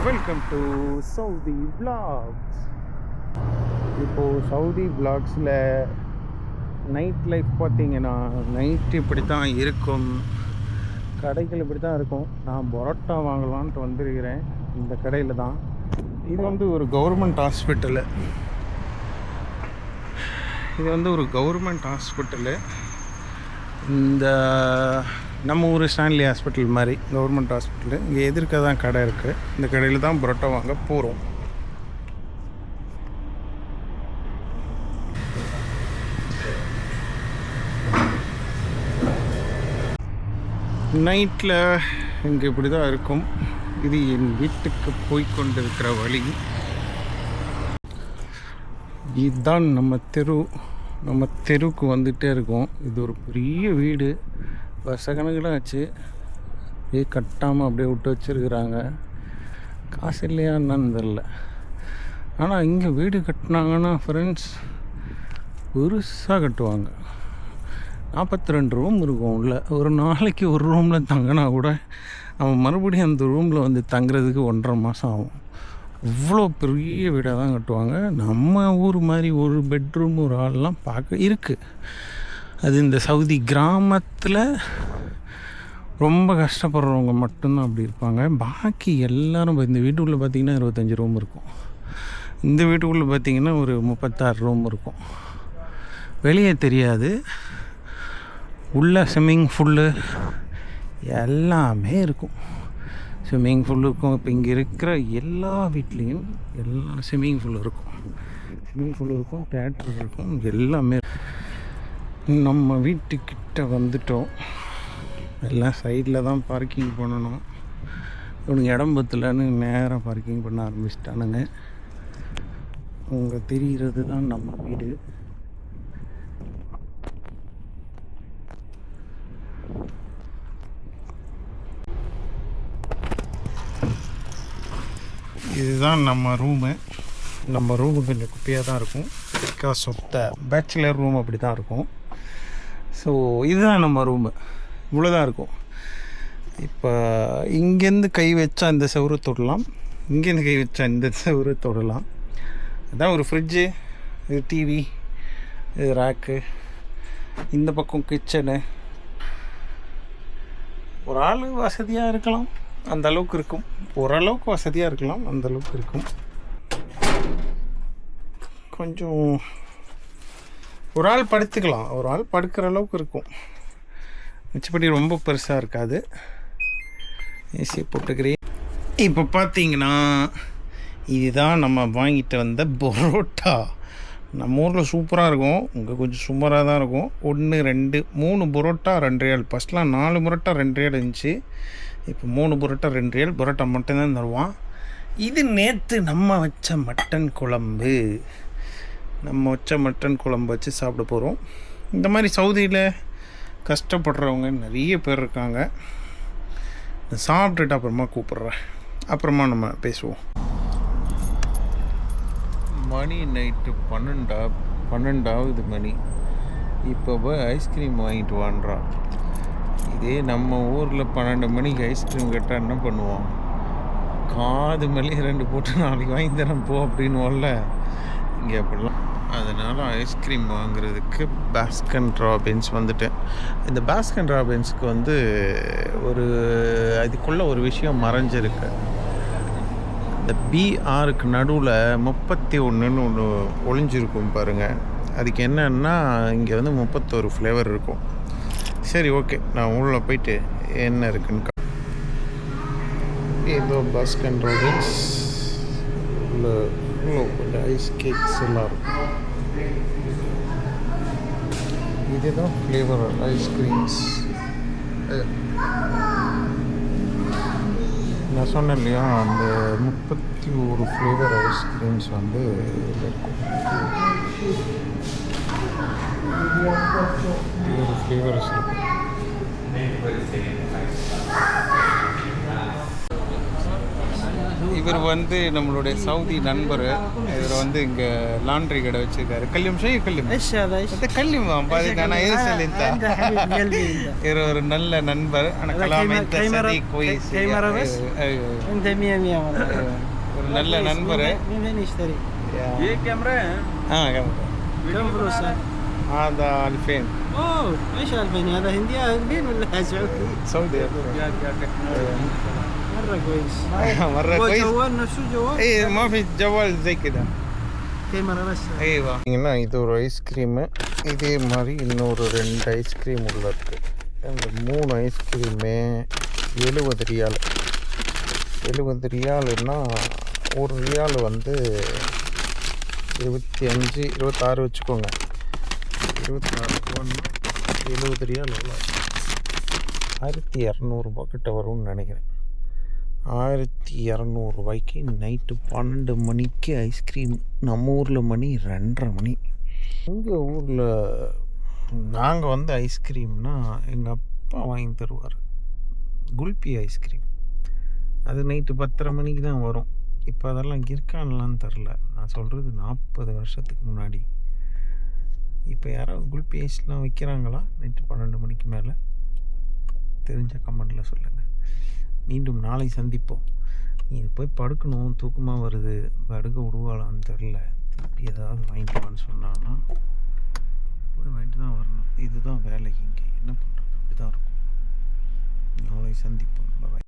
Welcome to Saudi vlogs. இப்போது Saudi vlogsல night life பார்த்தீங்கன்னா night இப்படி தான் இருக்கும், கடைகள் இப்படி தான் இருக்கும். நான் பரோட்டா வாங்கலான்ட்டு வந்திருக்கிறேன் இந்த கடையில் தான். இது வந்து ஒரு கவர்மெண்ட் ஹாஸ்பிட்டலு. இந்த நம்ம ஊர் ஸ்டான்லி ஹாஸ்பிட்டல் மாதிரி கவர்மெண்ட் ஹாஸ்பிட்டலு. இங்கே எதிர்க்க தான் கடை இருக்குது. இந்த கடையில் தான் பரோட்டா வாங்க போகிறோம். நைட்டில் இங்கே இப்படி தான் இருக்கும். இது என் வீட்டுக்கு போய்கொண்டிருக்கிற வழி. இதுதான் நம்ம தெருவுக்கு வந்துகிட்டே இருக்கோம். இது ஒரு பெரிய வீடு, வருஷக்கணக்கில் ஆச்சு. அப்படியே கட்டாமல் அப்படியே விட்டு வச்சுருக்குறாங்க. காசு இல்லையா என்னன்னு தெரில. ஆனால் இங்கே வீடு கட்டினாங்கன்னா ஃப்ரெண்ட்ஸ் பெருசாக கட்டுவாங்க. 42 ரூம் இருக்கும் உள்ள. ஒரு நாளைக்கு ஒரு ரூமில் தங்கினா கூட அவன் மறுபடியும் அந்த ரூமில் வந்து தங்குறதுக்கு 1.5 மாதம் ஆகும். அவ்வளோ பெரிய வீடாக தான் கட்டுவாங்க. நம்ம ஊர் மாதிரி ஒரு பெட்ரூம் ஒரு ஆள்லாம் பார்க்க இருக்குது. அது இந்த சவுதி கிராமத்தில் ரொம்ப கஷ்டப்படுறவங்க மட்டும்தான் அப்படி இருப்பாங்க. பாக்கி எல்லோரும் இந்த வீட்டுக்குள்ளே பார்த்திங்கன்னா 25 ரூம் இருக்கும். இந்த வீட்டுக்குள்ளே பார்த்திங்கன்னா ஒரு 36 ரூம் இருக்கும். வெளியே தெரியாது. உள்ள ஸ்விம்மிங் ஃபுல்லு எல்லாமே இருக்கும். ஸ்விம்மிங் ஃபுல் இருக்கும். இப்போ இங்கே இருக்கிற எல்லா வீட்லேயும் ஸ்விம்மிங் ஃபுல் இருக்கும், தேட்டர் இருக்கும், எல்லாமே. நம்ம வீட்டுக்கிட்ட வந்துட்டோம். எல்லாம் சைடில் தான் பார்க்கிங் பண்ணணும். இவனுக்கு இடம் பத்தலைன்னு நேராக பார்க்கிங் பண்ண ஆரம்பிச்சிட்டானுங்க. அங்கே தெரிகிறது தான் நம்ம வீடு. இதுதான் நம்ம ரூமு கொஞ்சம் குட்டியாக தான் இருக்கும். Because of the bachelor room அப்படி தான் இருக்கும். ஸோ இதுதான் நம்ம ரூமு, இவ்வளோதான் இருக்கும். இப்போ இங்கேருந்து கை வச்சா இந்த செவரு தொடலாம், இங்கேருந்து கை வச்சா இந்த செவரு தொடலாம். அதுதான் ஒரு ஃப்ரிட்ஜு, இது டிவி, இது ரேக்கு, இந்த பக்கம் கிச்சனு. ஒரு ஆள் வசதியாக இருக்கலாம், அந்த அளவுக்கு இருக்கும். ஓரளவுக்கு வசதியாக இருக்கலாம், அந்த அளவுக்கு இருக்கும். கொஞ்சம் ஒரு ஆள் படுத்துக்கலாம், ஒரு ஆள் படுக்கிற அளவுக்கு இருக்கும். மிச்சப்படி ரொம்ப பெருசாக இருக்காது. ஏசி போட்டுக்கிறேன். இப்போ பார்த்தீங்கன்னா இதுதான் நம்ம வாங்கிட்டு வந்த பரோட்டா. நம்ம ஊரில் சூப்பராக இருக்கும், இங்கே கொஞ்சம் சுமாராக தான் இருக்கும். 1 2 3 பரோட்டா 2 ரியால். ஃபஸ்ட்லாம் 4 பரோட்டா 2 ரியால் இருந்துச்சு. இப்போ 3 பரோட்டா 2 ரியால். பரோட்டா மட்டும்தான் தருவான். இது நேற்று நம்ம வச்ச மட்டன் குழம்பு. வச்சு சாப்பிட போகிறோம். இந்த மாதிரி சவுதியில் கஷ்டப்படுறவங்க நிறைய பேர் இருக்காங்க. சாப்பிட்டுட்டு அப்புறமா கூப்பிட்றேன், அப்புறமா நம்ம பேசுவோம். மணி நைட்டு 12 மணி. இப்போ போய் ஐஸ்கிரீம் வாங்கிட்டு வான்றான். இதே நம்ம ஊரில் 12 மணிக்கு ஐஸ்கிரீம் கேட்டால் என்ன பண்ணுவோம்? காது மேலே 2 போட்டு நாளைக்கு வாங்கி தரேன் போ அப்படின்னுவோம்ல. இங்கே அப்படிலாம். அதனால் ஐஸ்கிரீம் வாங்குறதுக்கு பாஸ்கன் ராபின்ஸ் வந்துட்டேன். இந்த பாஸ்கன் ராபின்ஸ்க்கு வந்து அதுக்குள்ளே ஒரு விஷயம் மறைஞ்சிருக்கு. இந்த BRக்கு நடுவில் 31ன்னு ஒன்று ஒளிஞ்சிருக்கும் பாருங்கள். அதுக்கு என்னன்னா இங்கே வந்து 31 ஃப்ளேவர் இருக்கும். சரி, ஓகே, நான் உள்ளே போயிட்டு என்ன இருக்குன்னு ஏதோ பாஸ்கன் ராபின்ஸ் உள்ள கொஞ்சம் ஐஸ் கேக்ஸ் எல்லாம் இருக்கும். இதுதான் ஃப்ளேவர் ஐஸ்கிரீம்ஸ். நான் சொன்னேன் இல்லையா, அந்த 31 ஃப்ளேவர் ஐஸ்கிரீம்ஸ் வந்து இருக்கும். ஒரு ஃப்ளேவர்ஸ் இருக்கும். இவர் வந்து நம்மளுடைய சவுதி நண்பர். இவர் வந்து இங்கே லாண்ட்ரி கடை வச்சிருக்காரு. கல்யம் ஷை கல்யம் ايش هذا ايش கல்யம் பாருங்க. நான் எது சொல்லிட்டேன். انت حبيب قلبي انت இவர் ஒரு நல்ல நண்பர். ஆனால் கலாமே சதி கோயிஸ் كاميرا بس انت 100 والله. ஒரு நல்ல நண்பர். من وين يشتري؟ ये कैमरा है கேமரா كم فلوس هذا 2000. اوه ايش 2000 هذا هندي هندي ولا سعودي؟ سعودي مره كويس مرة هو كويس. جوال نفسه جوال ايه ما في جوال زي كده. كاميرا بس ايوه. இது ஒரு ஐஸ்கிரீமு. இதே மாதிரி இன்னொரு 2 ஐஸ்கிரீம் உள்ள இருக்கு. இந்த 3 ஐஸ்கிரீமே 70 ரியால். 70 ரியாலுன்னா ஒரு ரியால் வந்து 25 26 வச்சுக்கோங்க. 26 ரூபான்னா 70 ரியால் எவ்வளோ? 1200 ரூபா கிட்ட வரும்னு நினைக்கிறேன். 1200 ரூபாய்க்கு நைட்டு 12 மணிக்கு ஐஸ்கிரீம். நம்ம ஊரில் மணி 2:30 மணி. எங்கள் ஊரில் நாங்கள் வந்து ஐஸ்கிரீம்னா எங்கள் அப்பா வாங்கி தருவார். குல்பி ஐஸ்கிரீம் அது நைட்டு 10:30 மணிக்கு தான் வரும். இப்போ அதெல்லாம் இருக்கான்லான்னு தெரில. நான் சொல்கிறது 40 வருஷத்துக்கு முன்னாடி. இப்போ யாராவது குல்பி ஐஸ்லாம் விற்கிறாங்களா நைட்டு 12 மணிக்கு மேலே? தெரிஞ்ச கமெண்டில் சொல்லுங்கள். மீண்டும் நாளை சந்திப்போம். நீ போய் படுக்கணும், தூக்கமாக வருது, படுக்க விடுவாளான்னு தெரில. திருப்பி ஏதாவது வாங்கிட்டு வான்னு சொன்னான்னா போய் வாங்கிட்டு தான் வரணும். இதுதான் வேலை இங்கே. என்ன பண்ணுறது? அப்படி தான் இருக்கும். நாளை சந்திப்போம். பாய்.